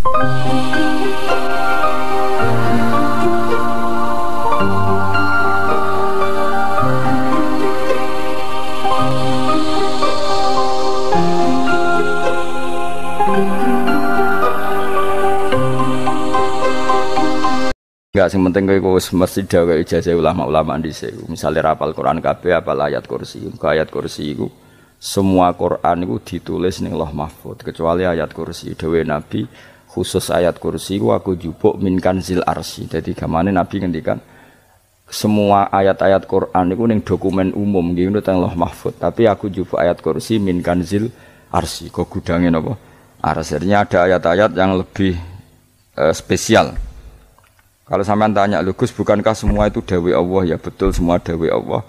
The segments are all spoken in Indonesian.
Enggak, sing penting kowe mesti gawe ijazah ulama-ulama dhisik. Misale rapal Quran kabeh apal ayat kursi. Ayat kursi iku semua Quran iku ditulis ning Lauh Mahfuz kecuali ayat kursi. Dewe Nabi khusus ayat kursi iku aku jupuk min kanzil arsy. Dadi gamane Nabi ngendikan semua ayat-ayat Quran iku ning dokumen umum nggih ngono teng Lauh Mahfuz. Tapi aku jupuk ayat kursi min kanzil arsy. Kok gudange napa? Arsy-nya ada ayat-ayat yang lebih spesial. Kalau sampean tanya, lho Gus, bukankah semua itu dawai Allah? Ya betul, semua dawai Allah.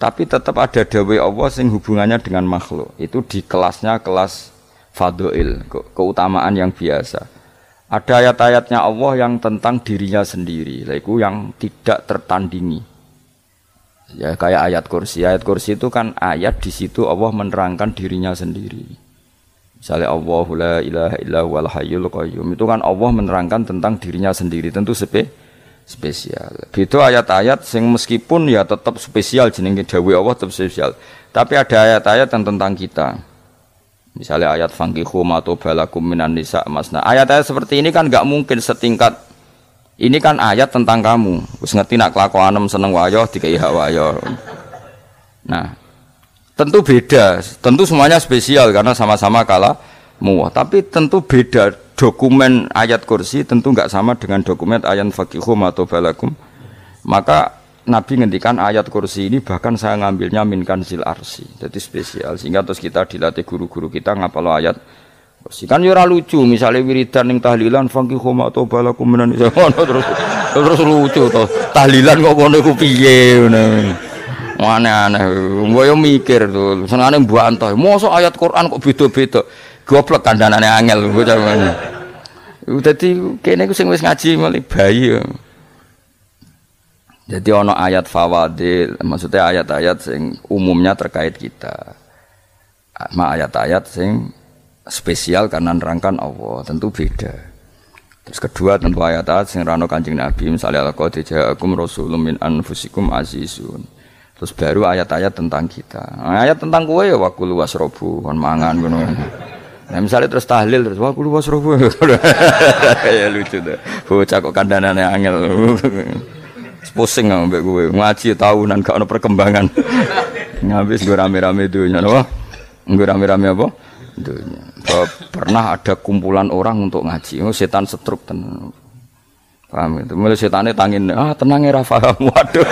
Tapi tetap ada dawai Allah yang hubungannya dengan makhluk. Itu di kelasnya kelas fadhil, keutamaan yang biasa. Ada ayat-ayatnya Allah yang tentang dirinya sendiri, itu yang tidak tertandingi. Ya kayak ayat kursi. Ayat kursi itu kan ayat di situ Allah menerangkan dirinya sendiri. Misalnya Allahu la ilaha illa huwal hayyul qayyum. Itu kan Allah menerangkan tentang dirinya sendiri, tentu spesial. Beda ayat-ayat sing meskipun ya tetap spesial jenenge dawuh Allah tetap spesial. Tapi ada ayat-ayat yang tentang kita. Misalnya ayat fankihu ma tobalakum minan nisa masna. Ayat-ayat seperti ini kan enggak mungkin setingkat. Ini kan ayat tentang kamu. Wis ngerti nak kelakuanem seneng wayo dikai hak wayo. Nah, tentu beda. Tentu semuanya spesial karena sama-sama kalamu. Tapi tentu beda. Dokumen ayat kursi tentu enggak sama dengan dokumen ayat faqihu atau balakum. Maka Nabi ngendikan ayat kursi ini bahkan saya ngambilnya min kanzil arsy. Jadi spesial sehingga terus kita dilatih guru-guru kita ngapal ayat kursi. Kan yo ora lucu misalnya wiridan ning tahlilan faqihu atau balakum menan terus lucu to. Tahlilan kok ngono iku piye ngono. Aneh-aneh. Mbok yo mikir to. Senengane mbantah. Mosok ayat Quran kok beda-beda. Goblok kandhanane angel bocah ngene. Dadi kene ku sing wis ngaji mulai bayi. Jadi ana ayat fawadil, maksudnya ayat-ayat sing umumnya terkait kita. Ayat-ayat sing spesial karena nerangkan Allah, tentu beda. Terus kedua tentu ayat-ayat sing rano Kanjeng Nabi, misalnya laqad ja'akum rasulun min anfusikum azizun. Terus baru ayat-ayat tentang kita. Ayat tentang kowe ya waqul wasrobu kon mangan ngono. Nah misalnya terus tahlil terus wah kulo wasrobu. Ya lucu tuh. Bocah kok kandhanane angel. Pusing ambek kowe. Ngaji tahunan gak ono perkembangan. Ngabis gue rame-rame dunya napa? Nggo rame-rame apa? Dunya. Pernah ada kumpulan orang untuk ngaji. Oh setan setruk tenan. Paham itu. Mulai setane tangin, tenang ya ra paham. Waduh.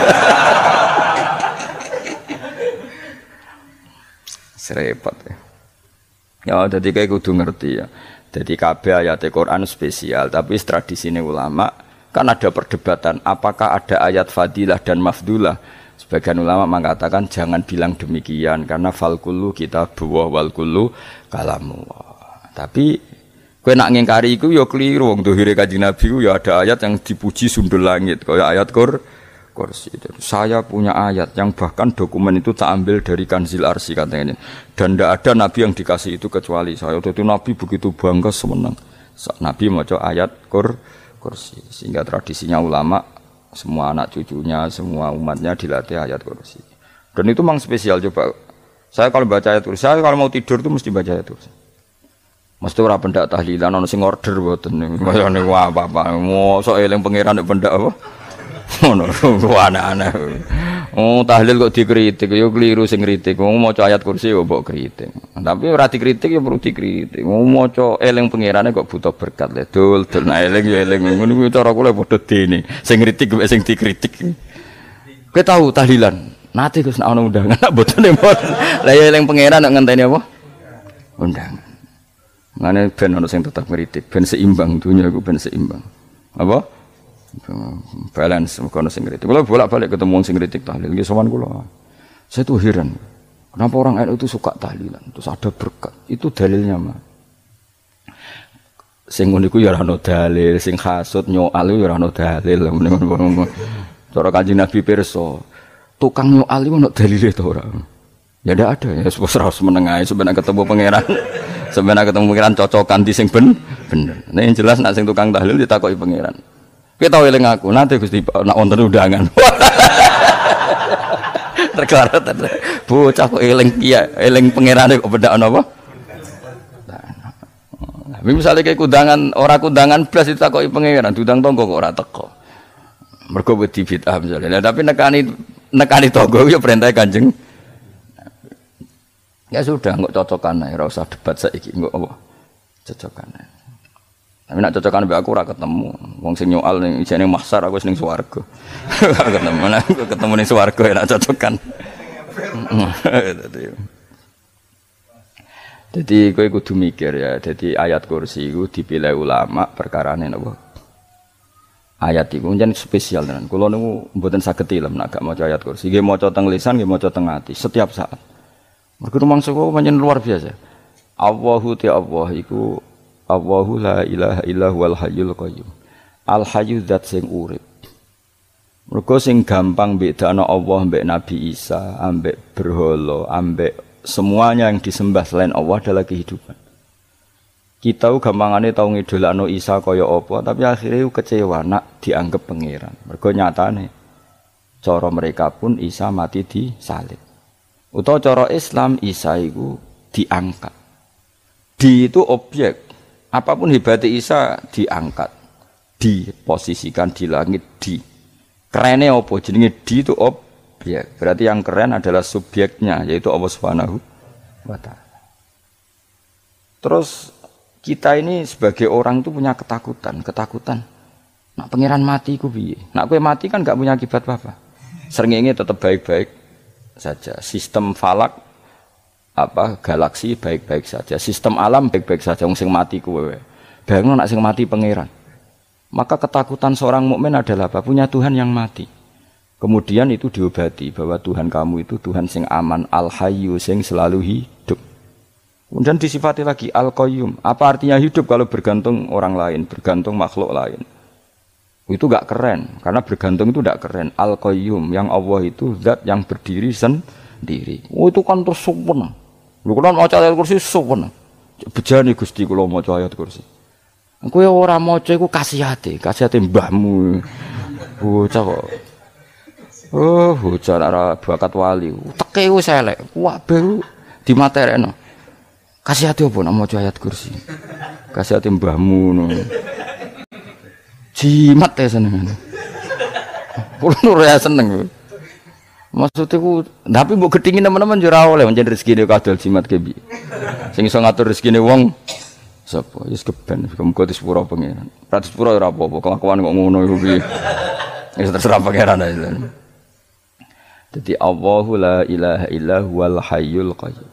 Serepot ya. Ya, jadi kayak kudu ngerti ya. Jadi kabeh ayat Al-Quran spesial, tapi tradisinya ulama kan ada perdebatan apakah ada ayat fadilah dan mafdulah. Sebagian ulama mengatakan jangan bilang demikian karena fal kullu kitabullah wal kullu kalamullah. Tapi kowe nak ngingkari iku ya keliru. Wong dohire Kanjeng Nabi ku ya ada ayat yang dipuji sundul langit kaya ayat kursi. Saya punya ayat yang bahkan dokumen itu tak ambil dari kanzil arsy katanya. Dan tidak ada nabi yang dikasih itu kecuali saya. Waktu itu nabi begitu bangga semenang. Nabi maca ayat kursi. Sehingga tradisinya ulama semua anak cucunya, semua umatnya dilatih ayat kursi. Dan itu memang spesial coba. Saya kalau baca ayat kursi, saya kalau mau tidur itu mesti baca ayat kursi. Mesti ora pendak tahlilan ono sing order mboten. Kayane apa-apa. Mosok eling pangeran nek pendak apa? Ngono, aneh-aneh. Oh, tahlil kok dikritik, ya keliru sing kritik. Wong maca ayat kursi yo mbok kritik. Tapi ora dikritik ya perlu dikritik. Wong maca eling pangerane kok butuh berkat le. Dul nah eling ya eling. Ngono kuwi cara kula padha dene. Sing kritik mek sing dikritik. Kowe tahu tahlilan? Nate Gus nek ana undangan mboten mboten. Lah ya eling pangeran nek ngenteni apa? Undangan. Mane ben ana sing tetep ngritik, ben seimbang dunya iku ben seimbang. Apa? Balance kono sing kritik. Kalau bolak-balik ketemu sing kritik tahlil nggih sowan kula. Saya tuh heran. Kenapa orang NU itu suka tahlilan? Terus ada berkat. Itu dalilnya mah. Sing ngono iku ya ora ono dalil, sing hasud nyoal ya ora ono dalil. Cara Kanjeng Nabi pirsa, tukang nyoal iku ono dalile to ora? Ya ndak ada ya, wis ora meneng ae sebenarnya ketemu pangeran. Sebenarnya ketemu pangeran cocokan di sing bener. Nah yang jelas nak sing tukang tahlil ditakoki pangeran. Kita tahu eling aku, nanti Gusti nak wonten undangan. Terklarat bocah kok eling kiai, eling pangerane kok bedakno apa? Tapi misalnya kayak kudangan, orang kudangan belas itu takoki pangeran, diundang tonggo kok ora teko. Mergo wedi bid'ah misalnya. Nah, tapi nekani tonggo ya perintah Kanjeng. Ya sudah, nggak cocokan ae, ora usah debat saiki, nggak apa. Cocokan ae. Tapi nak cocokan mbek aku ora ketemu. Wong sing nyoal ning ijene mahsar aku wis ning swarga. Ora ketemu, aku ketemu ning swarga ya nak cocokan. Jadi kowe kudu mikir ya. Jadi ayat kursi iku dipilih ulama perkarane napa? Ayat iku njen spesial tenan. Kula niku mboten saged ilem nek gak maca ayat kursi. Nggih maca teng lisan, nggih maca teng ati setiap saat. Mergo rumangsa kok pancen luar biasa. Allahu ta Allah iku Allahu la ilaha illa huwal hayyul qayyum. Al hayyu zat sing urip. Mergo sing gampang bedakno Allah mbek Nabi Isa, ambek berhala, ambek semuanya yang disembah selain Allah adalah kehidupan. Kita gampangane tau ngidolakno Isa kaya apa, tapi akhirnya kecewa nak dianggap pangeran. Mergo nyatane cara mereka pun Isa mati di salib. Utawa cara Islam Isa iku diangkat. Di itu objek. Apapun hebatnya Isa diangkat. Diposisikan di langit di. Kerennya apa? Jenenge di itu objek. Berarti yang keren adalah subjeknya, yaitu Allah Subhanahu wa taala. Terus kita ini sebagai orang itu punya ketakutan. Nak pangeran mati ku piye? Nak kowe mati kan gak punya akibat apa-apa. Srengenge tetap baik-baik saja. Sistem falak galaksi baik-baik saja. Sistem alam baik-baik saja. Wong sing mati kowe. Bayangno nak sing mati pangeran. Maka ketakutan seorang mukmin adalah apa? Punya Tuhan yang mati. Kemudian itu diobati bahwa Tuhan kamu itu Tuhan sing aman, al-hayyu sing selalu hidup. Kemudian disifati lagi al-qayyum. Apa artinya hidup kalau bergantung orang lain, bergantung makhluk lain? Itu gak keren, karena bergantung itu gak keren. Al-qayyum, yang Allah itu zat yang berdiri sendiri. Oh itu kan terus sempurna. Lu kan maca ayat kursi sempurna. Bejane Gusti kula maca ayat kursi. Kowe ora maca iku kasihate mbahmu. Bocah kok. Oh, bocah ora bakat wali. Teke wis elek, kabeh dimaterekno. Kasihate opo nek maca ayat kursi? Kasihate mbahmu ngono. Jimat ya seneng. Kulo ora seneng. Maksudnya ku, tapi mbok gedhingi teman-teman yo ora oleh pancen rezekine kadol jimat ke piye. Sing iso ngatur rezekine wong sapa? Wis keben, muga disepuro pangeran. Ora disepuro ora apa-apa, kelakuan kok ngono iku piye. Wis terserah pangeran ae. Jadi Allahu la ilaha illa huwal hayyul qayyum.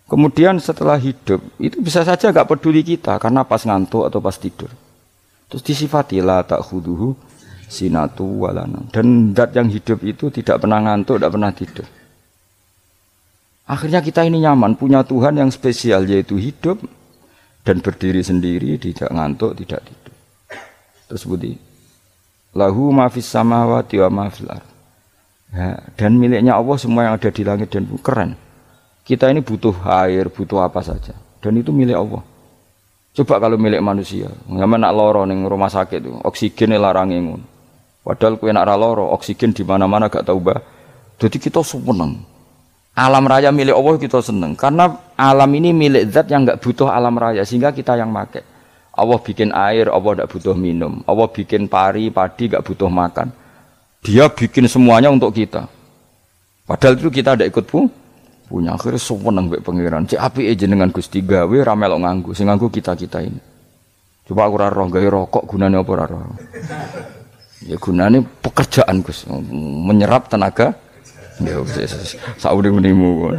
Kemudian setelah hidup itu bisa saja gak peduli kita karena pas ngantuk atau pas tidur. Terus disifati la ta'khuduhu sinatu walana. Dan zat yang hidup itu tidak pernah ngantuk, tidak pernah tidur. Akhirnya kita ini nyaman punya Tuhan yang spesial yaitu hidup dan berdiri sendiri, tidak ngantuk, tidak tidur. Terus budi lahu ma fis samawati wa ma fil ardh. Ya, dan miliknya Allah semua yang ada di langit dan bumi. Keren. Kita ini butuh air, butuh apa saja. Dan itu milik Allah. Coba kalau milik manusia. Sama nak loro ning rumah sakit itu, oksigennya larang ngono. Padahal kowe nak ra loro, oksigen di mana-mana gak tahu bah. Jadi kita seneng. Alam raya milik Allah kita seneng. Karena alam ini milik zat yang gak butuh alam raya. Sehingga kita yang pakai. Allah bikin air, Allah gak butuh minum. Allah bikin padi gak butuh makan. Dia bikin semuanya untuk kita. Padahal itu kita tidak ikut punya. Akhirnya seneng mbek pangeran. Cek apike jenengan Gusti gawe ra melok nganggo. Sing nganggo kita-kita ini. Coba aku ora roh gawe rokok gunane apa ora roh. Ya gunane pekerjaan Gus, menyerap tenaga. Ya wis saune-unemu.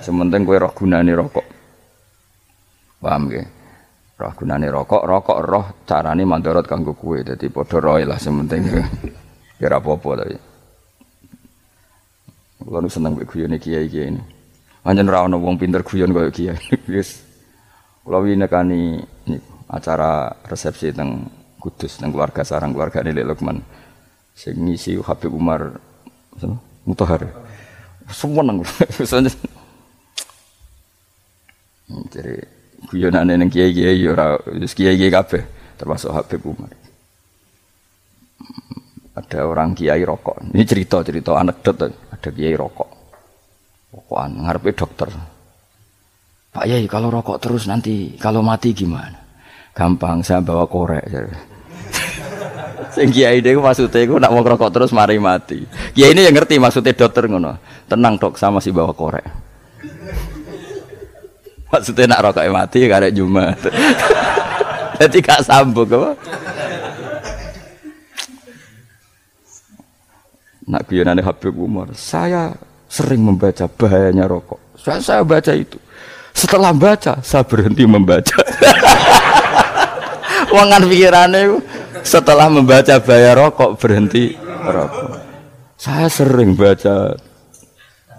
Sementing kowe roh gunane rokok. Paham nggih? Roh gunane rokok roh carane mandorot kanggo kowe. Dadi padha roe lah sementing. Ya ora apa-apa tapi. Kulo nu seneng mek guyone kiai-kiai ini. Pancen ora ana wong pinter guyon kaya kiai. Wis. Kulo winekani acara resepsi teng Kudus teng keluarga sarang keluargane Lek Lukman. Sing ngisi Habib Umar Mutahar. Semua nang. Jadi guyonane ning kiai-kiai ya ora wis kiai-kiai kabeh termasuk Habib Umar. Ada orang kiai rokok. Ini cerita anekdot. Ada kiai rokok. Rokokan ngarepe dokter. Pak Yai kalau rokok terus nanti kalau mati gimana? Gampang saya bawa korek. Sing kiai niku maksude iku nak mau rokok terus mari mati. Kiai ini yang ngerti maksudnya dokter ngono. Tenang dok, sama si bawa korek. Maksudnya nak rokoknya mati karek Jumat. Jadi gak sambung apa? Nak guyonane Habib Umar, saya sering membaca bahayanya rokok. Saya baca itu. Setelah baca, saya berhenti membaca. Wangan pikirannya setelah membaca bahaya rokok berhenti rokok. Saya sering baca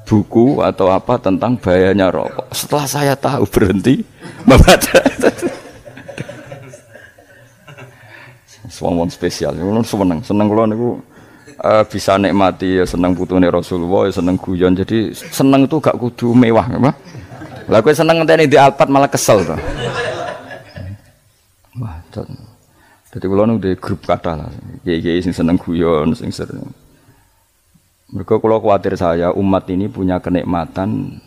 buku atau apa tentang bahayanya rokok. Setelah saya tahu berhenti membaca. Wong spesial, seneng kula niku bisa nikmati ya seneng putune Rasulullah, ya seneng guyon. Jadi seneng itu gak kudu mewah, apa? Lah kowe seneng ngenteni di Alphard malah kesel to. Wah, dadi kula nu di grup kathah lah. Kiai-kiai sing seneng guyon, sing sering. Mergo kula kuwatir saya umat ini punya kenikmatan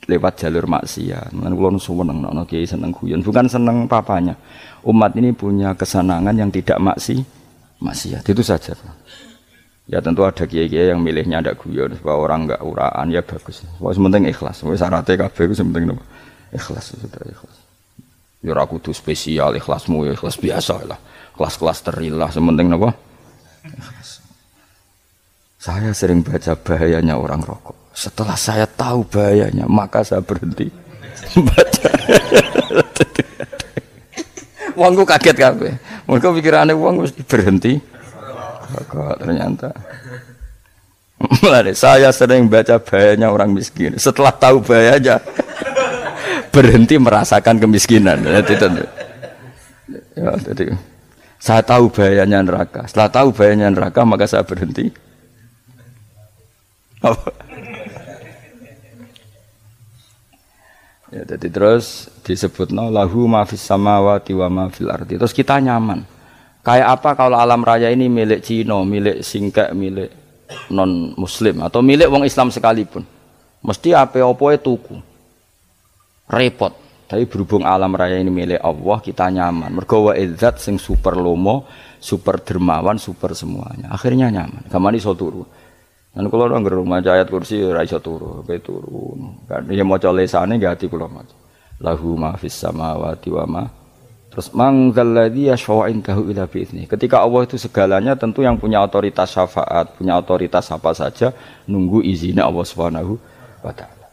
lewat jalur maksiat. Mulane kula nu seneng ana kiai seneng guyon, bukan seneng papanya. Umat ini punya kesenangan yang tidak maksiat. Itu saja. Ya tentu ada kiai-kiai yang milihnya ndak guyon supaya orang enggak uraan ya bagus. Wis penting ikhlas. Wis syaratnya kabeh iku penting napa? Ikhlas sudah ikhlas. Ya ora kudu spesial ikhlasmu ya ikhlas biasa lah. Kelas-kelas terilah sementing napa? Ikhlas. Saya sering baca bahayanya orang rokok. Setelah saya tahu bahayanya, maka saya berhenti baca. Wongku kaget kabeh. Mergo pikirane wong mesti berhenti. Kok ternyata. Mulane saya sering baca bahayanya orang miskin. Setelah tahu bahayanya berhenti merasakan kemiskinan. Jadi saya tahu bahayanya neraka. Setelah tahu bahayanya neraka maka saya berhenti. Ya, jadi terus disebutno lahu ma fis samawati wa ma fil ardi. Terus kita nyaman. Kayak apa kalau alam raya ini milik Cina, milik Singkek, milik non muslim atau milik wong Islam sekalipun. Mesti apa-apa tuku. Repot. Tapi berhubung alam raya ini milik Allah, kita nyaman. Mergo wa izzat sing super lomo, super dermawan, super semuanya. Akhirnya nyaman. Gamane iso turu. Lan kula nang rumah ayat kursi ora iso turu, pe turu. Kan ya maca lesane nggih ati kula maca. Lahu ma fis samawati wa ma. Terus mangzalladzi yashfa'u indahu illa bi'izni. Ketika Allah itu segalanya tentu yang punya otoritas syafaat, punya otoritas apa saja nunggu izinnya Allah Subhanahu wa taala.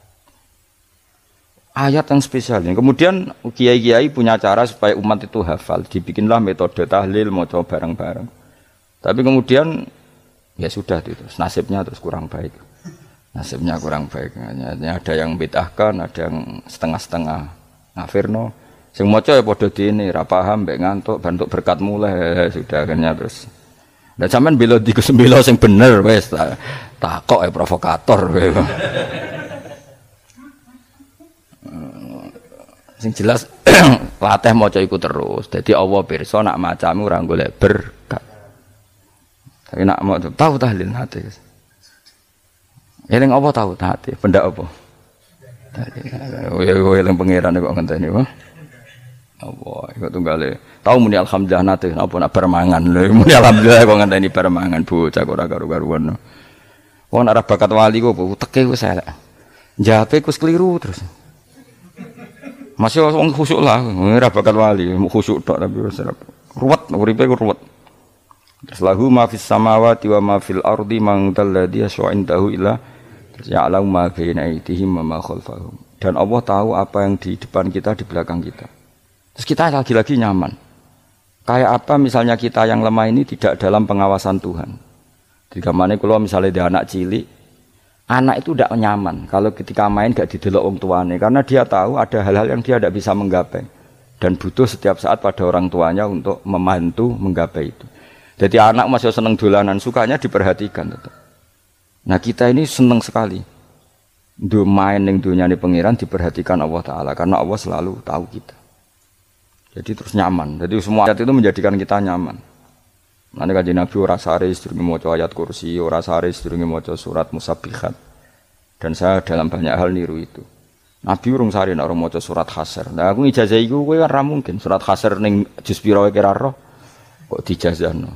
Ayat yang spesial. Kemudian kiai-kiai punya cara supaya umat itu hafal, dibikinlah metode tahlil maca bareng-bareng. Tapi kemudian ya sudah itu nasibnya terus kurang baik. Nasibnya kurang baik. Hanya ada yang bid'ahkan, ada yang setengah-setengah ngafirno. Sing maca ya padha dene, ra paham mbek ngantuk, bantuk berkat mulai sudah akhirnya terus. Lah sampean bela dikus bela sing bener wis takok provokator kowe. Sing jelas latih maca iku terus. Dadi Allah pirsa nak macamu ora golek berkat. Tapi nak mau tahu tahlil hati. Eling apa tahu hati? Benda apa? Eling pangeran kok ngenteni apa? Allah, iku tunggale. Tahu muni alhamdulillah nate apa nak permangan lho. Muni alhamdulillah kok ngenteni permangan bocah kok ora karo-karuan. Wong ora bakat wali kok teke wis elek. Njape wis keliru terus. Masih wong khusuk lah, ora bakat wali, khusuk tok tapi wis ruwet, uripe ruwet. Terus lahu ma fis samawati wa ma fil ardi man dalladhi yashfa'u indahu illa ya'lamu ma baina aydihim wa ma khalfahum. Dan Allah tahu apa yang di depan kita, di belakang kita. Terus kita lagi-lagi nyaman. Kayak apa misalnya kita yang lemah ini tidak dalam pengawasan Tuhan. Jika mana kalau misalnya dia anak cilik, anak itu tidak nyaman kalau ketika main gak didelok wong tuane karena dia tahu ada hal-hal yang dia tidak bisa menggapai dan butuh setiap saat pada orang tuanya untuk membantu menggapai itu. Jadi anak masih seneng dolanan, sukanya diperhatikan tetap. Nah kita ini seneng sekali. main ning dunyane pangeran diperhatikan Allah taala karena Allah selalu tahu kita. Jadi terus nyaman. Jadi semua ayat itu menjadikan kita nyaman. Nanti Kanjeng Nabi ora sare sedurunge maca ayat kursi, ora sare sedurunge maca surat musabbihat. Dan saya dalam banyak hal niru itu. Nabi urung sare nek ora maca surat Hasyr. Nah aku ijazah iku kowe kan ra mungkin surat Hasyr ning juz pira wae kira roh kok dijazahno.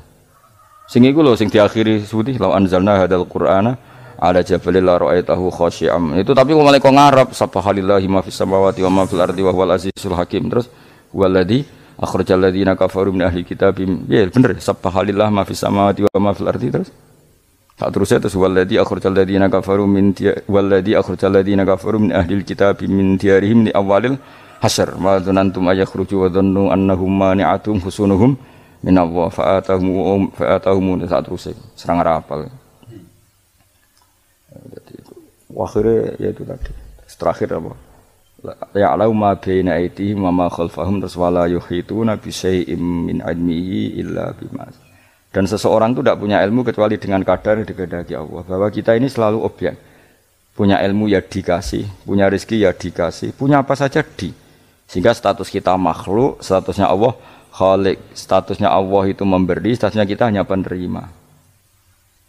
Sing iku lho sing diakhiri suti law anzalna hadzal qur'ana ala jabalil la ra'aitahu khashi'am. Itu tapi kok malah kok ngarep subhanallahi ma fis samawati wa ma fil ardi wa huwal azizul hakim. Terus waladzi akhrajal ladzina kafaru min ahli kitab. Ya bener subhanallah ma fis samawati wa ma fil ardi terus. Tak terusnya terus waladzi akhrajal ladzina kafaru min ahli kitab min diyarihim li awalil hasyr wa dzanantum ayakhruju wa dhannu annahum mani'atum husunuhum min Allah fa'atahum tak terusnya serang rapal. Jadi akhirnya ya itu tadi. Terakhir apa? Ya'lamu ma baina aydihim wa ma khalfahum wala yuhituna bi syai'in min ilmihi illa bima. Dan seseorang itu tidak punya ilmu kecuali dengan kadar yang dikehendaki Allah. Bahwa kita ini selalu objek. Punya ilmu ya dikasih, punya rezeki ya dikasih, punya apa saja di. Sehingga status kita makhluk, statusnya Allah khalik, statusnya Allah itu memberi, statusnya kita hanya penerima.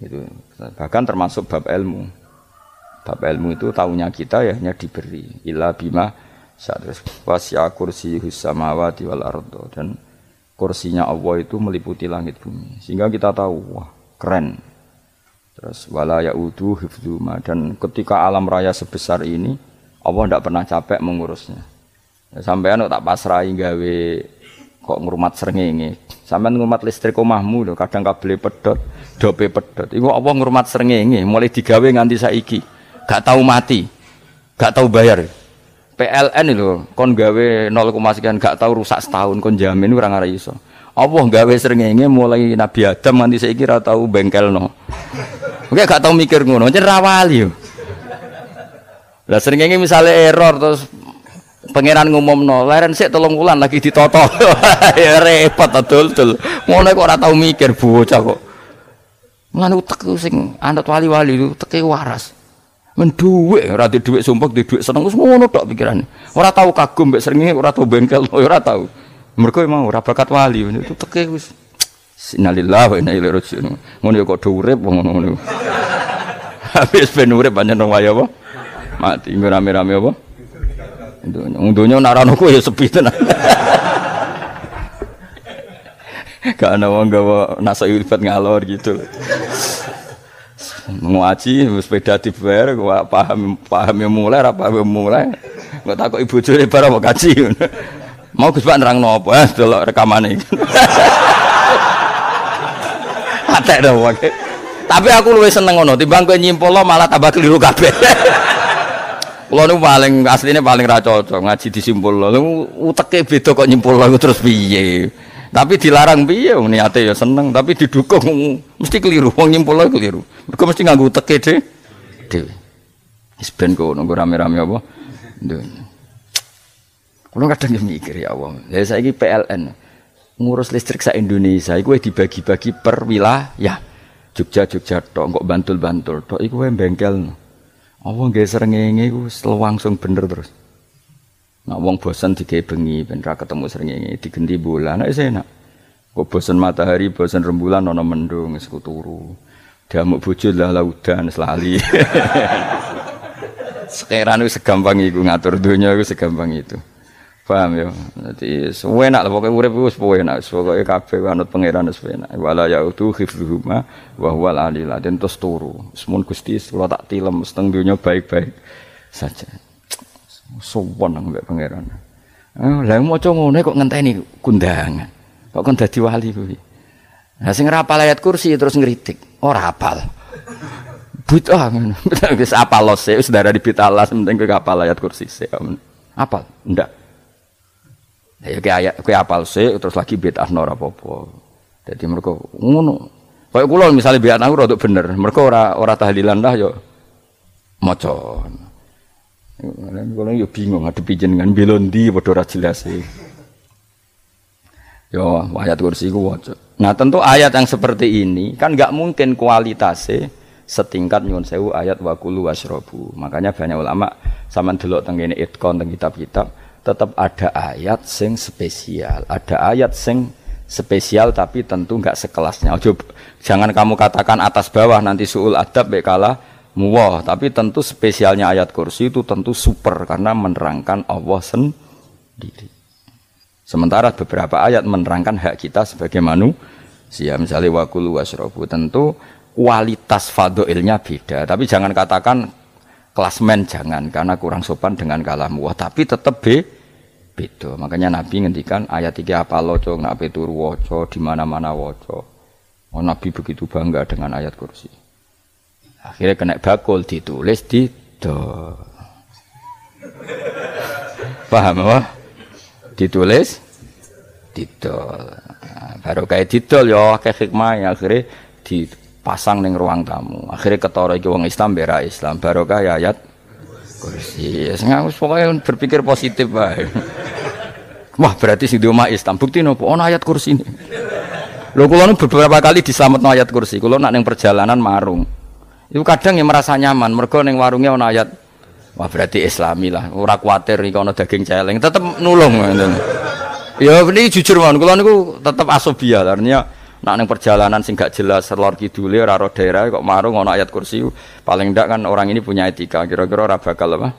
Itu bahkan termasuk bab ilmu. Bab ilmu itu taunya kita ya hanya diberi illa bima terus wasi'a kursiyus samawati wal ardo dan kursinya Allah itu meliputi langit bumi sehingga kita tahu wah keren. Terus wala yaudu hifdzuma dan ketika alam raya sebesar ini Allah tidak pernah capek mengurusnya. Ya, sampean tak pasrahi gawe kok ngurmat srengenge. Sampean ngurmat listrik omahmu lho kadang kabel pedhot, dope pedhot. Iku Allah ngurmat srengenge mulai digawe nganti saiki. Gak tahu mati, gak tahu bayar. PLN itu kon gawe 0, sekian gak tahu rusak setahun kon jamin ora ngara iso. Allah gawe srengenge mulai Nabi Adam nganti saiki ora tahu bengkelno. Oke gak tahu mikir ngono, jen ra wali yo. Lah srengenge misale error terus pangeran ngumumno, leren sik 3 wulan lagi ditoto. Ya repot dul. Ngono kok ora tahu mikir bocah kok. Lan utek sing anut wali-wali itu teke waras. Men dhuwit ora di dhuwit sumpek di dhuwit seneng wis ngono tok pikirane. Ora tau kagum mbek srengenge, ora tau bengkel, ora tau. Mergo mau ora bakat wali itu teke wis innalillahi wa inna ilaihi raji'un. Ngono ya kok do urip wong ngono. Habis ben urip pancen wong wae apa? Mati rame-rame apa? Untunya nak rano ku ya sepi tenan. Gak ana wong gawa nasa ibadat ngalor gitu. Ngaji sepeda dibayar paham yang mulai apa yang mulai nggak takut ibu juri barang mau kaji mau Gus Pak nerangno apa delok rekamane atek dah wae tapi aku luwih seneng ngono timbang kowe nyimpulno malah tambah keliru kabeh kula niku paling asline paling ra cocok ngaji disimpulno uteke beda kok nyimpulno terus piye tapi dilarang piye wong niate ya seneng tapi didukung mesti keliru wong nyimpulno keliru mergo mesti nganggo teke dhewe wis ben kok nunggu rame-rame apa kula kadang mikir ya Allah lha saiki PLN ngurus listrik sak Indonesia iku dibagi-bagi per wilayah Jogja tok kok Bantul tok iku wae bengkel apa nggih srengenge iku langsung bener terus. Nah wong bosan digawe bengi ben ra ketemu srengenge digenti bulan nek enak. Kok bosan matahari, bosan rembulan ana mendung wis turu. Damuk bojo lah laudan selali. Sekarang itu segampang itu ngatur dunia itu segampang itu. Paham ya? Jadi enak lah pokoknya urip wis enak, pokoke kabeh anut pangeran wis enak. Wala yautu khifruhuma wa huwal alil dan terus turu. Semun Gusti kula tak tilem seteng dunia baik-baik saja. Sowan nang mbek pangeran. Lah maca ngene kok ngenteni kundangan. Kok kon dadi wali kuwi. Lah sing ora hafal ayat kursi terus ngritik. Ora hafal. Bid'ah ngono. Wis hafal sik wis darani bid'ah penting kowe hafal ayat kursi sik. Hafal? Ndak. Ya kowe hafal sik terus lagi bid'ah ora apa-apa. Dadi mergo ngono. Kaya kula misale bid'ah aku rada bener. Mergo ora tahlilan lah ya maca. Kalau yo bingung ngadepi jenengan belon ndi padha ora jelas e. Yo ayat kursi ku waca. Nah, tentu ayat yang seperti ini kan enggak mungkin kualitasnya setingkat nyuwun sewu ayat wa kulu wasrobu. Makanya banyak ulama sampean delok teng kene itkon teng kitab-kitab tetap ada ayat sing spesial, ada ayat sing spesial tapi tentu enggak sekelasnya. Jangan kamu katakan atas bawah nanti suul adab bekala muwah, tapi tentu spesialnya ayat kursi itu tentu super karena menerangkan Allah sendiri. Sementara beberapa ayat menerangkan hak kita sebagai manusia, misalnya wa kulu wasrobu, tentu kualitas fadhilnya beda. Tapi jangan katakan klasmen, jangan, karena kurang sopan dengan kalam Allah, tapi tetap beda. Makanya Nabi ngendikan ayat 3 apa loco, nak turu waca di mana-mana waca. Oh, Nabi begitu bangga dengan ayat kursi. Akhirnya kena bakul ditulis di do. Paham apa? Ditulis didol. Baru kayak didol ya akeh hikmah akhirnya dipasang ning ruang tamu. Akhirnya ketara iki wong Islam bera Islam barokah ya ayat kursi. Sing pokoke berpikir positif wae. Wah, berarti sing di omah Islam bukti nopo ana ayat kursi ini. Lho kula nu beberapa kali diselametno ayat kursi. Kula nak ning perjalanan marung. Itu kadang yang merasa nyaman mergo ning warungnya ana ayat. Wah, berarti Islami lah. Ora kuwatir iki ana daging celeng, tetep nulung ngoten. Ya ini jujur mawon, kula niku tetep asobia, artinya nak ning perjalanan sing gak jelas lor kidule ora ro daerah kok marung ana ayat kursi, paling ndak kan orang ini punya etika, kira-kira ora bakal apa?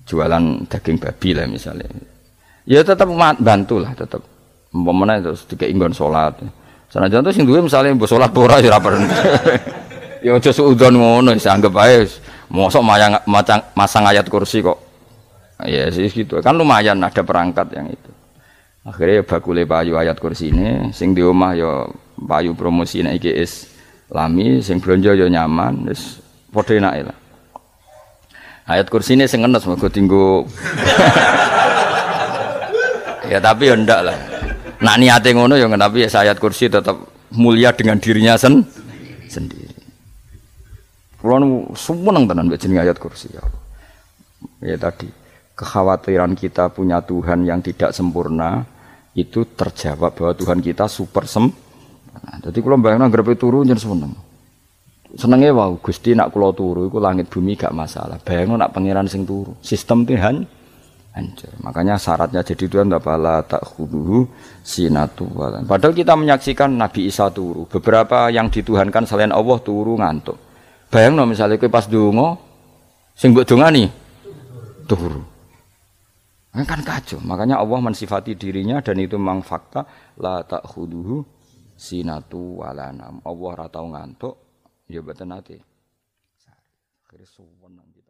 Jualan daging babi lah misalnya. Ya tetep bantu lah tetep. Umpamane terus dikek nggon salat. Sanajan to sing duwe misale mbok salat ora ya ora perlu. Ya aja suudzon ngono, anggap ae mosok masang ayat kursi kok. Ya sih gitu kan lumayan ada perangkat yang itu. Akhirnya bakule payu ayat kursi ini, sing di omah ya payu promosi nek iki Islami, sing blonjo ya nyaman, wis padha enake lah. Ayat kursi ini sing ngenes mergo dienggo. Ya tapi ya ndak lah. Nak niate ngono ya tapi ayat kursi tetap mulia dengan dirinya sendiri. Kulo seneng tenan mbek jeneng ayat kursi ya. Ya tadi kekhawatiran kita punya Tuhan yang tidak sempurna itu terjawab bahwa Tuhan kita super sempurna. Jadi kalau bayangkan grepe turu jeneng seneng. Senenge wow Gusti nak kula turu iku langit bumi gak masalah. Bayangno nak pangeran sing turu, sistem Tuhan hancur. Makanya syaratnya jadi Tuhan bala takhuduhu sinatu walan. Padahal kita menyaksikan Nabi Isa turu. Beberapa yang dituhankan selain Allah turu ngantuk. Bayangno misalnya kowe pas donga sing mbok dongani turu. Kan kacau, makanya Allah mensifati dirinya dan itu memang fakta la ta'khuduhu sinatu walanam. Allah ora tau ngantuk, ya mboten nate. Akhire suwen kita.